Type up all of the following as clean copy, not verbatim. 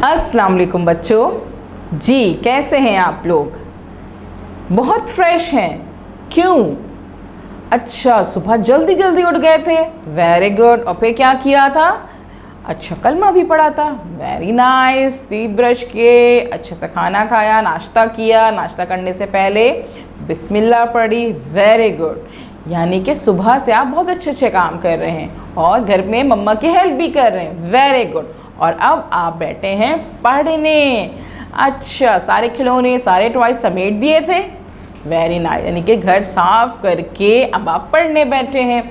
अस्सलाम वालेकुम बच्चों। जी कैसे हैं आप लोग? बहुत फ्रेश हैं। क्यों? अच्छा, सुबह जल्दी जल्दी उठ गए थे। Very good. और फिर क्या किया था? अच्छा, कलमा भी पढ़ा था। Very nice. टीथ ब्रश किए, अच्छे से खाना खाया, नाश्ता किया। नाश्ता करने से पहले बिस्मिल्लाह पढ़ी। Very good. यानी कि सुबह से आप बहुत अच्छे अच्छे काम कर रहे हैं और घर में मम्मा की हेल्प भी कर रहे हैं। Very good. और अब आप बैठे हैं पढ़ने। अच्छा, सारे खिलौने सारे टॉयज समेट दिए थे। Very nice. यानी कि घर साफ करके अब आप पढ़ने बैठे हैं।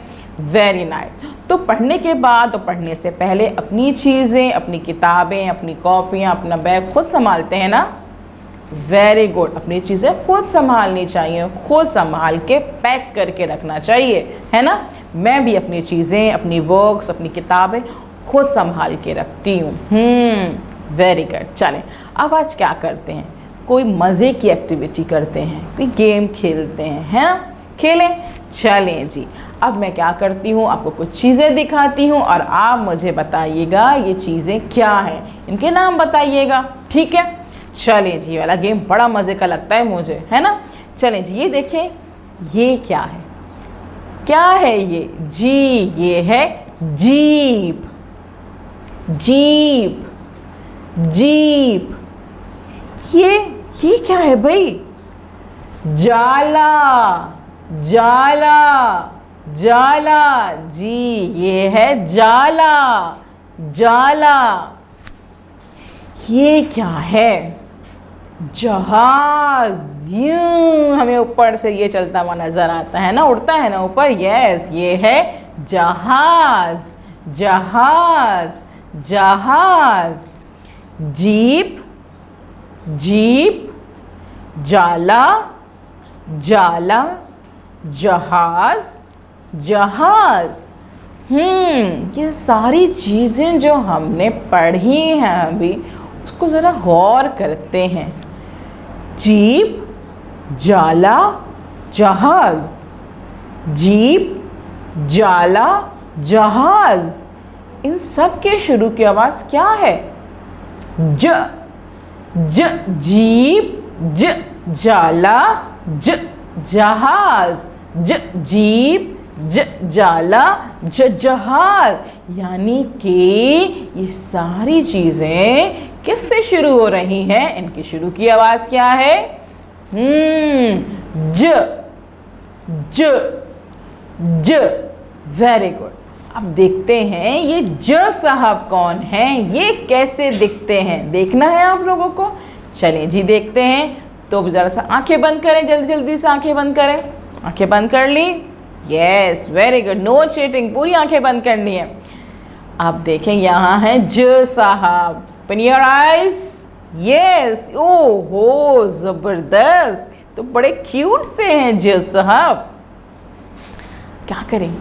Very nice. तो पढ़ने के बाद और पढ़ने से पहले अपनी चीज़ें, अपनी किताबें, अपनी कॉपियाँ, अपना बैग खुद संभालते हैं ना? Very good. अपनी चीज़ें खुद संभालनी चाहिए, खुद संभाल के पैक करके रखना चाहिए, है ना? मैं भी अपनी चीज़ें, अपनी बुक्स, अपनी किताबें खुद संभाल के रखती हूँ। Very good. चलें, अब आज क्या करते हैं? कोई मज़े की एक्टिविटी करते हैं, कोई गेम खेलते हैं, है ना? खेलें। चलें जी। अब मैं क्या करती हूँ, आपको कुछ चीज़ें दिखाती हूँ और आप मुझे बताइएगा ये चीज़ें क्या हैं, इनके नाम बताइएगा। ठीक है? चलें जी। वाला गेम बड़ा मज़े का लगता है मुझे, है ना? चलें जी। ये देखें, ये क्या है? क्या है ये? जी, ये है जीप। Jeep, jeep. ये क्या है भाई? जाला, जाला, जाला। जी, ये है जाला, जाला। ये क्या है? जहाज। यूं हमें ऊपर से ये चलता हुआ नजर आता है ना, उड़ता है ना ऊपर। यस, ये है जहाज, जहाज, जहाज। जीप, जीप, जाला, जाला, जहाज, जहाज। ये सारी चीज़ें जो हमने पढ़ी हैं अभी, उसको ज़रा गौर करते हैं। जीप, जाला, जहाज। जीप, जाला, जहाज। इन सब के शुरू की आवाज़ क्या है? ज, ज, जीप, ज, जाला, ज, जहाज। ज, जीप, ज, जाला, ज, जहाज। यानी कि ये सारी चीज़ें किससे शुरू हो रही हैं? इनकी शुरू की आवाज़ क्या है? ज, ज, ज। Very good. अब देखते हैं ये ज साहब कौन हैं, ये कैसे दिखते हैं। देखना है आप लोगों को। चलें जी, देखते हैं। तो ज़रा सा आंखें बंद करें, जल्दी जल्दी से आंखें बंद करें। आंखें बंद कर ली? Yes, very good. No cheating, पूरी आंखें बंद करनी है। आप देखें, यहाँ है ज साहब। Open your eyes. यस। ओहो, ज़बरदस्त। तो बड़े क्यूट से हैं ज साहब। क्या करें?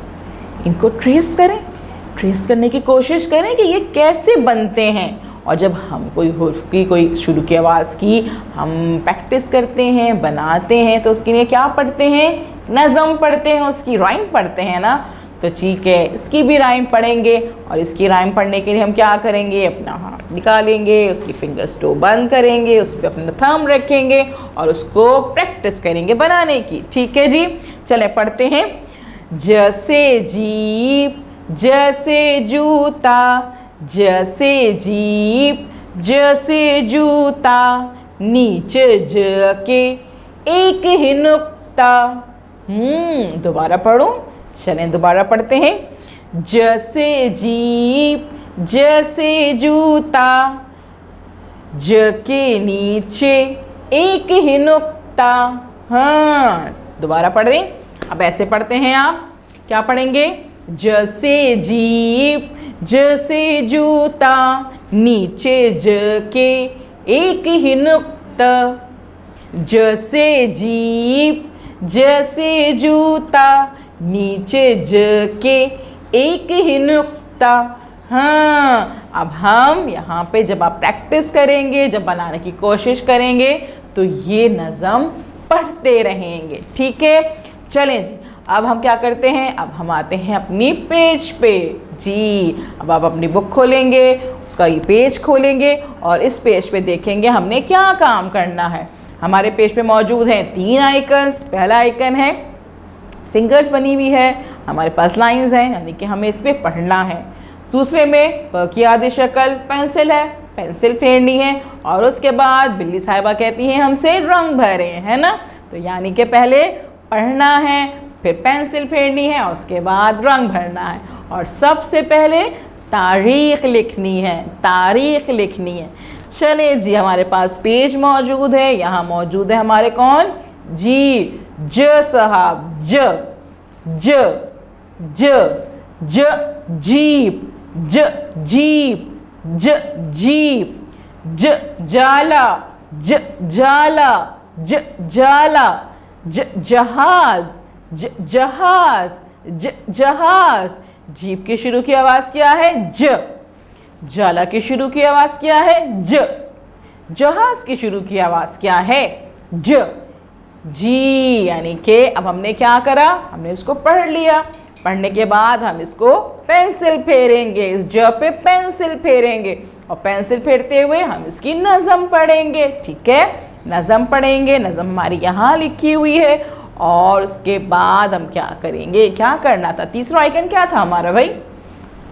इनको ट्रेस करें, ट्रेस करने की कोशिश करें कि ये कैसे बनते हैं। और जब हम कोई हुर्फ की, कोई शुरू की आवाज़ की हम प्रैक्टिस करते हैं, बनाते हैं, तो उसके लिए क्या पढ़ते हैं? नज़म पढ़ते हैं, उसकी राइम पढ़ते हैं ना। तो ठीक है, इसकी भी राइम पढ़ेंगे। और इसकी राइम पढ़ने के लिए हम क्या करेंगे? अपना हाथ निकालेंगे, उसकी फिंगर्स टो बंद करेंगे, उस पर अपना थंब रखेंगे और उसको प्रैक्टिस करेंगे बनाने की। ठीक है जी। चले पढ़ते हैं। जैसे जीप, जैसे जूता, जैसे जीप, जैसे जूता, नीचे ज के एक ही नुक्ता। दोबारा पढ़ो। चलें दोबारा पढ़ते हैं। जैसे जीप, जैसे जूता, ज के नीचे एक ही नुक्ता। हाँ, दोबारा पढ़ दें। अब ऐसे पढ़ते हैं आप। क्या पढ़ेंगे? जैसे जीप, जैसे जूता, नीचे ज के एक ही नुक्ता। जैसे जीप, जैसे जूता, नीचे ज के एक ही नुक्ता। हाँ, अब हम यहाँ पे जब आप प्रैक्टिस करेंगे, जब बनाने की कोशिश करेंगे, तो ये नज़म पढ़ते रहेंगे। ठीक है? चलें जी, अब हम क्या करते हैं? अब हम आते हैं अपनी पेज पे। जी। अब आप अपनी बुक खोलेंगे, उसका ये पेज खोलेंगे और इस पेज पे देखेंगे हमने क्या काम करना है। हमारे पेज पे मौजूद हैं 3 आइकन्स। पहला आइकन है फिंगर्स बनी हुई है, हमारे पास लाइंस हैं, यानी कि हमें इस पर पढ़ना है। दूसरे में प की आधी शक्ल पेंसिल है, पेंसिल फेरनी है। और उसके बाद बिल्ली साहिबा कहती हैं हमसे रंग भरे, है ना। तो यानी कि पहले पढ़ना है, फिर पेंसिल फेरनी है और उसके बाद रंग भरना है। और सबसे पहले तारीख लिखनी है, तारीख लिखनी है। चलिए जी, हमारे पास पेज मौजूद है, यहाँ मौजूद है हमारे कौन जी, ज साहब, ज ज ज ज जीप, ज जीप, ज जीप, ज जाला, ज जाला, ज जाला, ज जहाज, ज जहाज, ज जहाज। जीप की शुरू की आवाज़ क्या है? ज। जाला की शुरू की आवाज़ क्या है? ज। जहाज की शुरू की आवाज़ क्या है? ज। जी, यानी कि अब हमने क्या करा, हमने इसको पढ़ लिया। पढ़ने के बाद हम इसको पेंसिल फेरेंगे, इस ज पे पेंसिल फेरेंगे और पेंसिल फेरते हुए हम इसकी नज़म पढ़ेंगे। ठीक है, नज़म पढ़ेंगे, नज़म हमारी यहाँ लिखी हुई है। और उसके बाद हम क्या करेंगे, क्या करना था, तीसरा आइकन क्या था हमारा भाई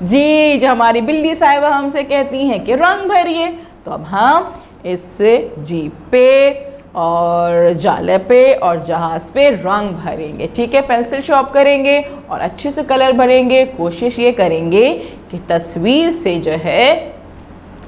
जी, जो हमारी बिल्ली साहिबा हमसे कहती हैं कि रंग भरिए। तो अब हम इस जीप पे और जाले पे और जहाज़ पे रंग भरेंगे। ठीक है, पेंसिल शॉर्प करेंगे और अच्छे से कलर भरेंगे। कोशिश ये करेंगे कि तस्वीर से जो है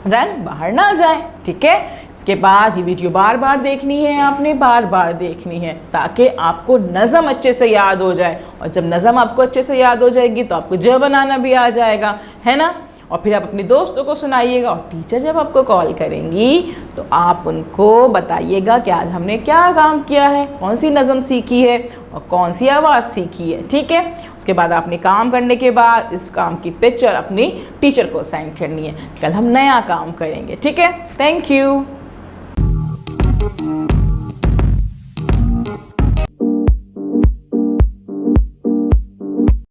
रंग बाहर ना जाए। ठीक है, इसके बाद ये वीडियो बार बार देखनी है, आपने बार बार देखनी है ताकि आपको नज़म अच्छे से याद हो जाए। और जब नज़म आपको अच्छे से याद हो जाएगी तो आपको ज बनाना भी आ जाएगा, है ना। और फिर आप अपने दोस्तों को सुनाइएगा और टीचर जब आपको कॉल करेंगी तो आप उनको बताइएगा कि आज हमने क्या काम किया है, कौन सी नज़म सीखी है और कौन सी आवाज़ सीखी है। ठीक है, उसके बाद आपने काम करने के बाद इस काम की पिक्चर अपनी टीचर को सेंड करनी है। कल हम नया काम करेंगे। ठीक है, थैंक यू।